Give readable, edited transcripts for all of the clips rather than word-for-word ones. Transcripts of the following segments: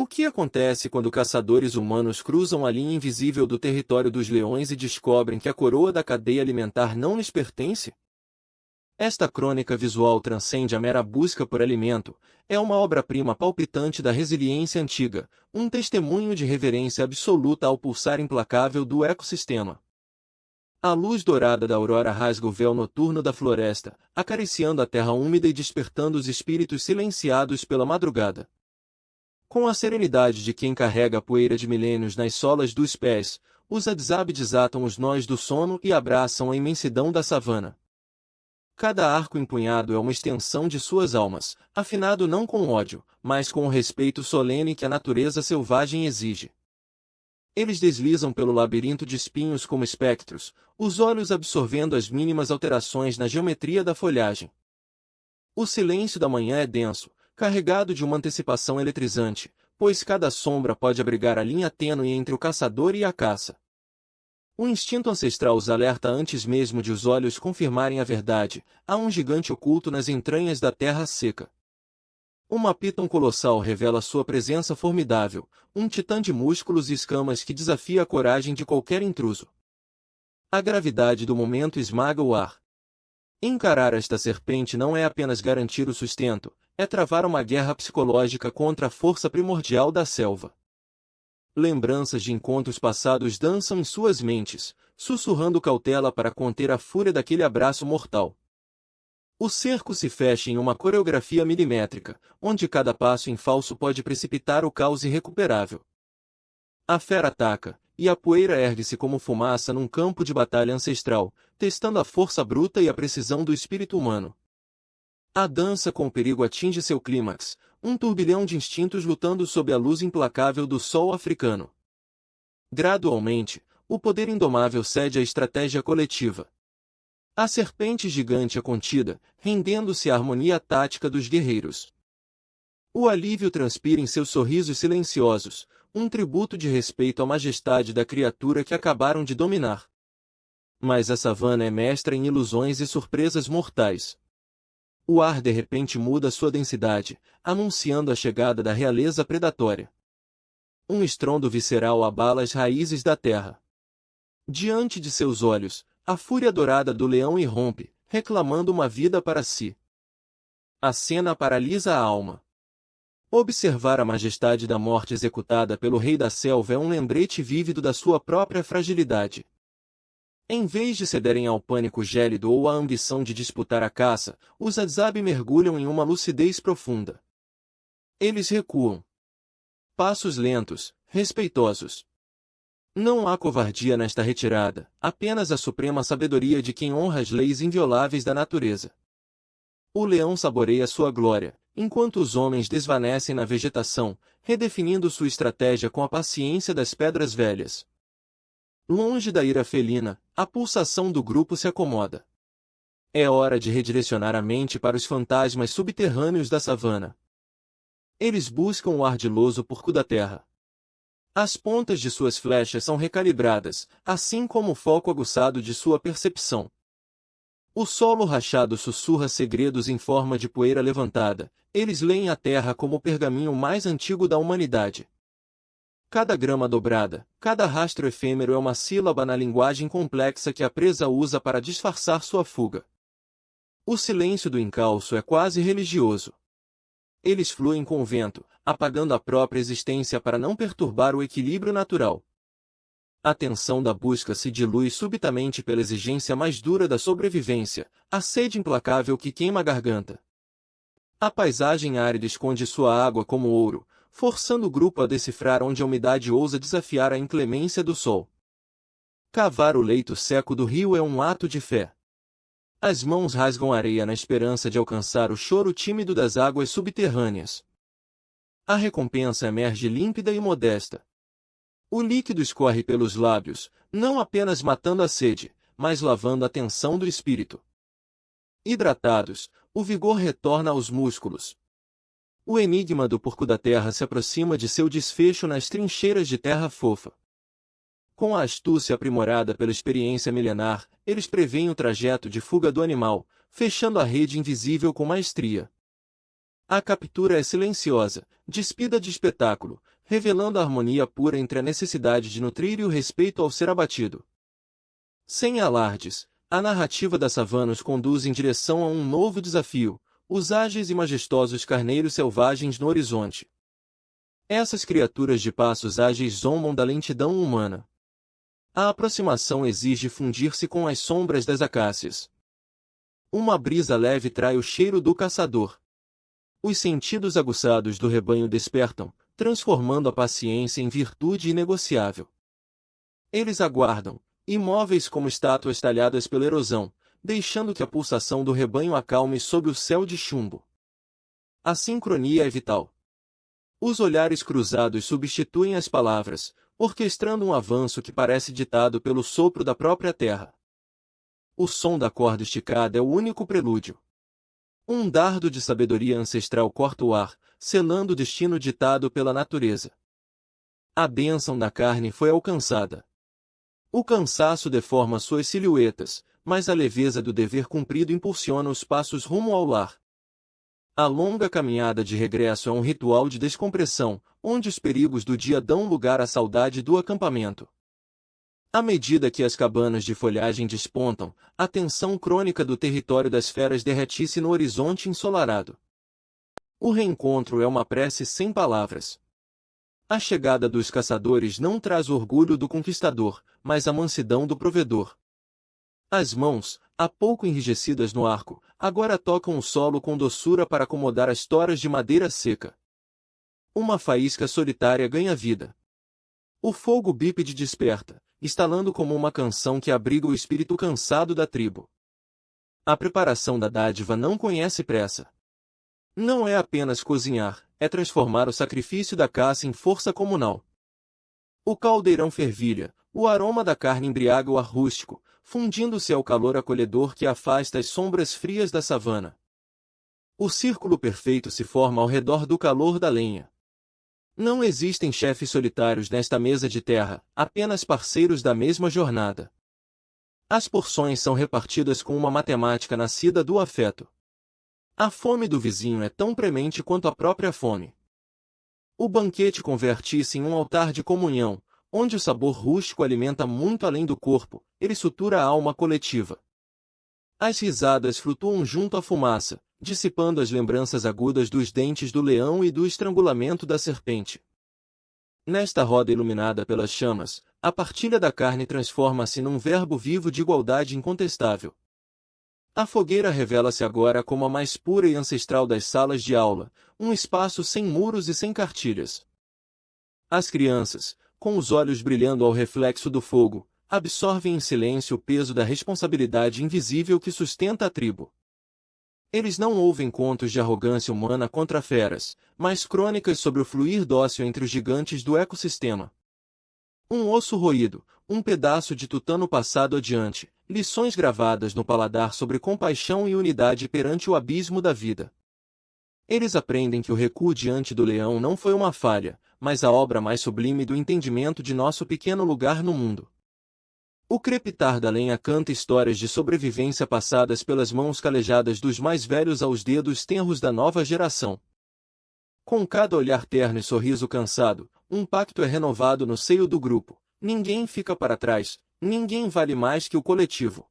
O que acontece quando caçadores humanos cruzam a linha invisível do território dos leões e descobrem que a coroa da cadeia alimentar não lhes pertence? Esta crônica visual transcende a mera busca por alimento, é uma obra-prima palpitante da resiliência antiga, um testemunho de reverência absoluta ao pulsar implacável do ecossistema. A luz dourada da aurora rasga o véu noturno da floresta, acariciando a terra úmida e despertando os espíritos silenciados pela madrugada. Com a serenidade de quem carrega a poeira de milênios nas solas dos pés, os Adzab desatam os nós do sono e abraçam a imensidão da savana. Cada arco empunhado é uma extensão de suas almas, afinado não com ódio, mas com o respeito solene que a natureza selvagem exige. Eles deslizam pelo labirinto de espinhos como espectros, os olhos absorvendo as mínimas alterações na geometria da folhagem. O silêncio da manhã é denso, carregado de uma antecipação eletrizante, pois cada sombra pode abrigar a linha tênue entre o caçador e a caça. O instinto ancestral os alerta antes mesmo de os olhos confirmarem a verdade, há um gigante oculto nas entranhas da terra seca. Uma piton colossal revela sua presença formidável, um titã de músculos e escamas que desafia a coragem de qualquer intruso. A gravidade do momento esmaga o ar. Encarar esta serpente não é apenas garantir o sustento, é travar uma guerra psicológica contra a força primordial da selva. Lembranças de encontros passados dançam em suas mentes, sussurrando cautela para conter a fúria daquele abraço mortal. O cerco se fecha em uma coreografia milimétrica, onde cada passo em falso pode precipitar o caos irrecuperável. A fera ataca, e a poeira ergue-se como fumaça num campo de batalha ancestral, testando a força bruta e a precisão do espírito humano. A dança com o perigo atinge seu clímax, um turbilhão de instintos lutando sob a luz implacável do sol africano. Gradualmente, o poder indomável cede à estratégia coletiva. A serpente gigante é contida, rendendo-se à harmonia tática dos guerreiros. O alívio transpira em seus sorrisos silenciosos, um tributo de respeito à majestade da criatura que acabaram de dominar. Mas a savana é mestra em ilusões e surpresas mortais. O ar de repente muda sua densidade, anunciando a chegada da realeza predatória. Um estrondo visceral abala as raízes da terra. Diante de seus olhos, a fúria dourada do leão irrompe, reclamando uma vida para si. A cena paralisa a alma. Observar a majestade da morte executada pelo rei da selva é um lembrete vívido da sua própria fragilidade. Em vez de cederem ao pânico gélido ou à ambição de disputar a caça, os Adzab mergulham em uma lucidez profunda. Eles recuam. Passos lentos, respeitosos. Não há covardia nesta retirada, apenas a suprema sabedoria de quem honra as leis invioláveis da natureza. O leão saboreia sua glória, enquanto os homens desvanecem na vegetação, redefinindo sua estratégia com a paciência das pedras velhas. Longe da ira felina, a pulsação do grupo se acomoda. É hora de redirecionar a mente para os fantasmas subterrâneos da savana. Eles buscam o ardiloso porco da terra. As pontas de suas flechas são recalibradas, assim como o foco aguçado de sua percepção. O solo rachado sussurra segredos em forma de poeira levantada, eles leem a terra como o pergaminho mais antigo da humanidade. Cada grama dobrada, cada rastro efêmero é uma sílaba na linguagem complexa que a presa usa para disfarçar sua fuga. O silêncio do encalço é quase religioso. Eles fluem com o vento, apagando a própria existência para não perturbar o equilíbrio natural. A tensão da busca se dilui subitamente pela exigência mais dura da sobrevivência, a sede implacável que queima a garganta. A paisagem árida esconde sua água como ouro, forçando o grupo a decifrar onde a umidade ousa desafiar a inclemência do sol. Cavar o leito seco do rio é um ato de fé. As mãos rasgam areia na esperança de alcançar o choro tímido das águas subterrâneas. A recompensa emerge límpida e modesta. O líquido escorre pelos lábios, não apenas matando a sede, mas lavando a tensão do espírito. Hidratados, o vigor retorna aos músculos. O enigma do porco da terra se aproxima de seu desfecho nas trincheiras de terra fofa. Com a astúcia aprimorada pela experiência milenar, eles preveem o trajeto de fuga do animal, fechando a rede invisível com maestria. A captura é silenciosa, despida de espetáculo, revelando a harmonia pura entre a necessidade de nutrir e o respeito ao ser abatido. Sem alardes, a narrativa da savana nos conduz em direção a um novo desafio, os ágeis e majestosos carneiros selvagens no horizonte. Essas criaturas de passos ágeis zombam da lentidão humana. A aproximação exige fundir-se com as sombras das acácias. Uma brisa leve trai o cheiro do caçador. Os sentidos aguçados do rebanho despertam, transformando a paciência em virtude inegociável. Eles aguardam, imóveis como estátuas talhadas pela erosão, deixando que a pulsação do rebanho acalme sob o céu de chumbo. A sincronia é vital. Os olhares cruzados substituem as palavras, orquestrando um avanço que parece ditado pelo sopro da própria terra. O som da corda esticada é o único prelúdio. Um dardo de sabedoria ancestral corta o ar, selando o destino ditado pela natureza. A bênção da carne foi alcançada. O cansaço deforma suas silhuetas, mas a leveza do dever cumprido impulsiona os passos rumo ao lar. A longa caminhada de regresso é um ritual de descompressão, onde os perigos do dia dão lugar à saudade do acampamento. À medida que as cabanas de folhagem despontam, a tensão crônica do território das feras derrete-se no horizonte ensolarado. O reencontro é uma prece sem palavras. A chegada dos caçadores não traz o orgulho do conquistador, mas a mansidão do provedor. As mãos, há pouco enrijecidas no arco, agora tocam o solo com doçura para acomodar as toras de madeira seca. Uma faísca solitária ganha vida. O fogo bípede desperta, estalando como uma canção que abriga o espírito cansado da tribo. A preparação da dádiva não conhece pressa. Não é apenas cozinhar, é transformar o sacrifício da caça em força comunal. O caldeirão fervilha, o aroma da carne embriaga o ar rústico, fundindo-se ao calor acolhedor que afasta as sombras frias da savana. O círculo perfeito se forma ao redor do calor da lenha. Não existem chefes solitários nesta mesa de terra, apenas parceiros da mesma jornada. As porções são repartidas com uma matemática nascida do afeto. A fome do vizinho é tão premente quanto a própria fome. O banquete converte-se em um altar de comunhão, onde o sabor rústico alimenta muito além do corpo, ele sutura a alma coletiva. As risadas flutuam junto à fumaça, dissipando as lembranças agudas dos dentes do leão e do estrangulamento da serpente. Nesta roda iluminada pelas chamas, a partilha da carne transforma-se num verbo vivo de igualdade incontestável. A fogueira revela-se agora como a mais pura e ancestral das salas de aula, um espaço sem muros e sem cartilhas. As crianças, com os olhos brilhando ao reflexo do fogo, absorvem em silêncio o peso da responsabilidade invisível que sustenta a tribo. Eles não ouvem contos de arrogância humana contra feras, mas crônicas sobre o fluir dócil entre os gigantes do ecossistema. Um osso roído, um pedaço de tutano passado adiante, lições gravadas no paladar sobre compaixão e unidade perante o abismo da vida. Eles aprendem que o recuo diante do leão não foi uma falha, mas a obra mais sublime do entendimento de nosso pequeno lugar no mundo. O crepitar da lenha canta histórias de sobrevivência passadas pelas mãos calejadas dos mais velhos aos dedos tenros da nova geração. Com cada olhar terno e sorriso cansado, um pacto é renovado no seio do grupo. Ninguém fica para trás, ninguém vale mais que o coletivo.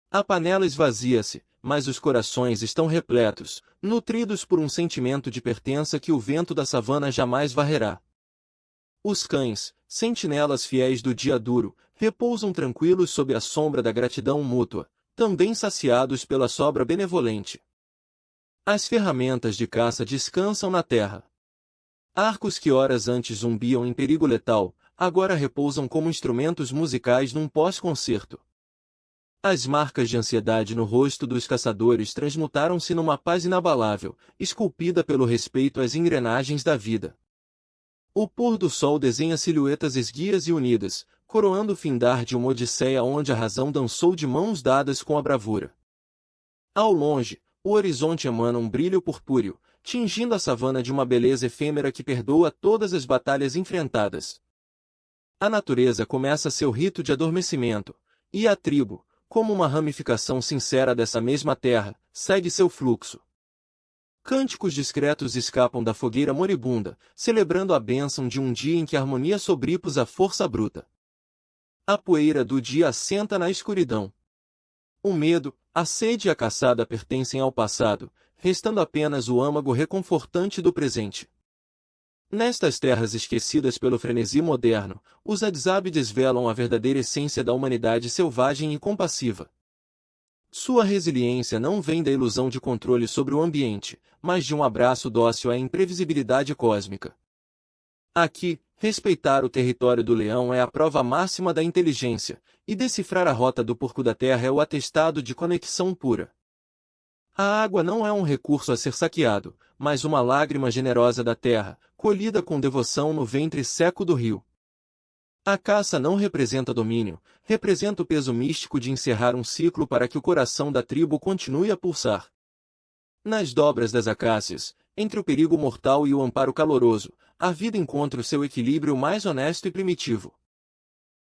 A panela esvazia-se, mas os corações estão repletos, nutridos por um sentimento de pertença que o vento da savana jamais varrerá. Os cães, sentinelas fiéis do dia duro, repousam tranquilos sob a sombra da gratidão mútua, também saciados pela sobra benevolente. As ferramentas de caça descansam na terra. Arcos que horas antes zumbiam em perigo letal, agora repousam como instrumentos musicais num pós-concerto. As marcas de ansiedade no rosto dos caçadores transmutaram-se numa paz inabalável, esculpida pelo respeito às engrenagens da vida. O pôr do sol desenha silhuetas esguias e unidas, coroando o findar de uma odisseia onde a razão dançou de mãos dadas com a bravura. Ao longe, o horizonte emana um brilho purpúreo, tingindo a savana de uma beleza efêmera que perdoa todas as batalhas enfrentadas. A natureza começa seu rito de adormecimento, e a tribo, como uma ramificação sincera dessa mesma terra, segue seu fluxo. Cânticos discretos escapam da fogueira moribunda, celebrando a bênção de um dia em que a harmonia sobrepôs a força bruta. A poeira do dia assenta na escuridão. O medo, a sede e a caçada pertencem ao passado, restando apenas o âmago reconfortante do presente. Nestas terras esquecidas pelo frenesi moderno, os Adzab desvelam a verdadeira essência da humanidade selvagem e compassiva. Sua resiliência não vem da ilusão de controle sobre o ambiente, mas de um abraço dócil à imprevisibilidade cósmica. Aqui, respeitar o território do leão é a prova máxima da inteligência, e decifrar a rota do porco da terra é o atestado de conexão pura. A água não é um recurso a ser saqueado, mas uma lágrima generosa da terra, colhida com devoção no ventre seco do rio. A caça não representa domínio, representa o peso místico de encerrar um ciclo para que o coração da tribo continue a pulsar. Nas dobras das acácias, entre o perigo mortal e o amparo caloroso, a vida encontra o seu equilíbrio mais honesto e primitivo.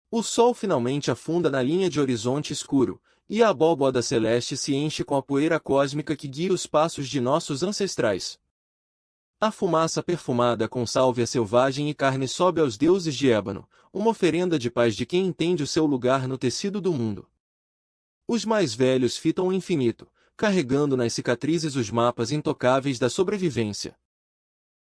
O sol finalmente afunda na linha de horizonte escuro, e a abóboda celeste se enche com a poeira cósmica que guia os passos de nossos ancestrais. A fumaça perfumada com sálvia selvagem e carne sobe aos deuses de ébano, uma oferenda de paz de quem entende o seu lugar no tecido do mundo. Os mais velhos fitam o infinito, carregando nas cicatrizes os mapas intocáveis da sobrevivência.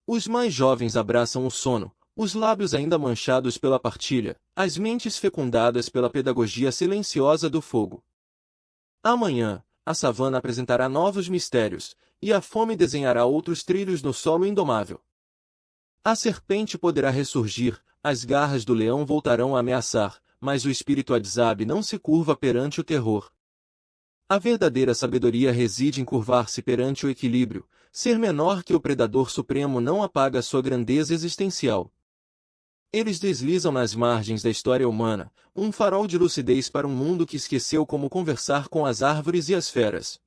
Os mais jovens abraçam o sono, os lábios ainda manchados pela partilha, as mentes fecundadas pela pedagogia silenciosa do fogo. Amanhã, a savana apresentará novos mistérios, e a fome desenhará outros trilhos no solo indomável. A serpente poderá ressurgir, as garras do leão voltarão a ameaçar, mas o espírito Adzab não se curva perante o terror. A verdadeira sabedoria reside em curvar-se perante o equilíbrio, ser menor que o predador supremo não apaga sua grandeza existencial. Eles deslizam nas margens da história humana, um farol de lucidez para um mundo que esqueceu como conversar com as árvores e as feras.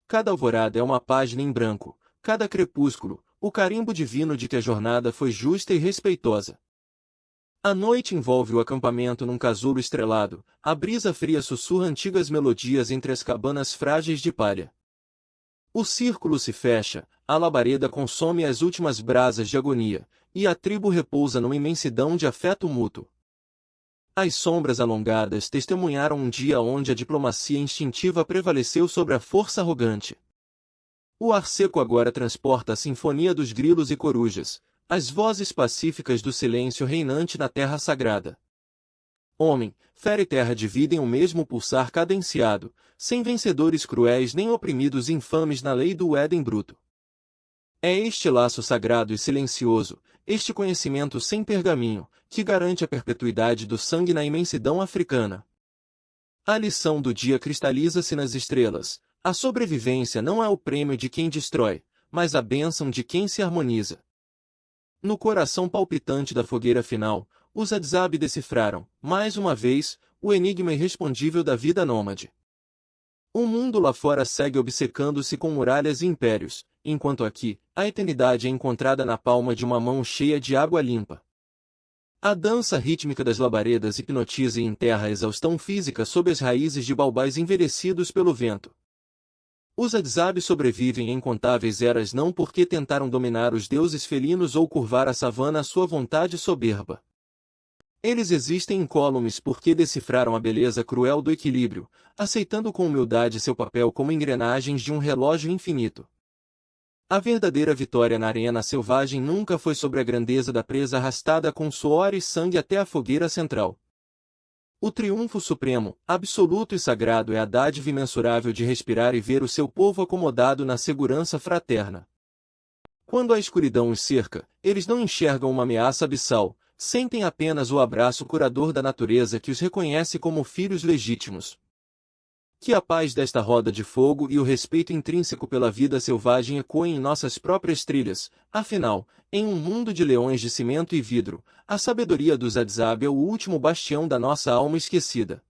Cada alvorada é uma página em branco, cada crepúsculo, o carimbo divino de que a jornada foi justa e respeitosa. A noite envolve o acampamento num casulo estrelado, a brisa fria sussurra antigas melodias entre as cabanas frágeis de palha. O círculo se fecha, a labareda consome as últimas brasas de agonia, e a tribo repousa numa imensidão de afeto mútuo. As sombras alongadas testemunharam um dia onde a diplomacia instintiva prevaleceu sobre a força arrogante. O ar seco agora transporta a sinfonia dos grilos e corujas, as vozes pacíficas do silêncio reinante na terra sagrada. Homem, fera e terra dividem o mesmo pulsar cadenciado, sem vencedores cruéis nem oprimidos infames na lei do Éden bruto. É este laço sagrado e silencioso, este conhecimento sem pergaminho, que garante a perpetuidade do sangue na imensidão africana. A lição do dia cristaliza-se nas estrelas. A sobrevivência não é o prêmio de quem destrói, mas a bênção de quem se harmoniza. No coração palpitante da fogueira final, os Adzab decifraram, mais uma vez, o enigma irrespondível da vida nômade. O mundo lá fora segue obcecando-se com muralhas e impérios, enquanto aqui, a eternidade é encontrada na palma de uma mão cheia de água limpa. A dança rítmica das labaredas hipnotiza e enterra a exaustão física sob as raízes de baubás envelhecidos pelo vento. Os Adzab sobrevivem em incontáveis eras não porque tentaram dominar os deuses felinos ou curvar a savana à sua vontade soberba. Eles existem incólumes porque decifraram a beleza cruel do equilíbrio, aceitando com humildade seu papel como engrenagens de um relógio infinito. A verdadeira vitória na arena selvagem nunca foi sobre a grandeza da presa arrastada com suor e sangue até a fogueira central. O triunfo supremo, absoluto e sagrado é a dádiva imensurável de respirar e ver o seu povo acomodado na segurança fraterna. Quando a escuridão os cerca, eles não enxergam uma ameaça abissal, sentem apenas o abraço curador da natureza que os reconhece como filhos legítimos. Que a paz desta roda de fogo e o respeito intrínseco pela vida selvagem ecoem em nossas próprias trilhas, afinal, em um mundo de leões de cimento e vidro, a sabedoria dos Adzab é o último bastião da nossa alma esquecida.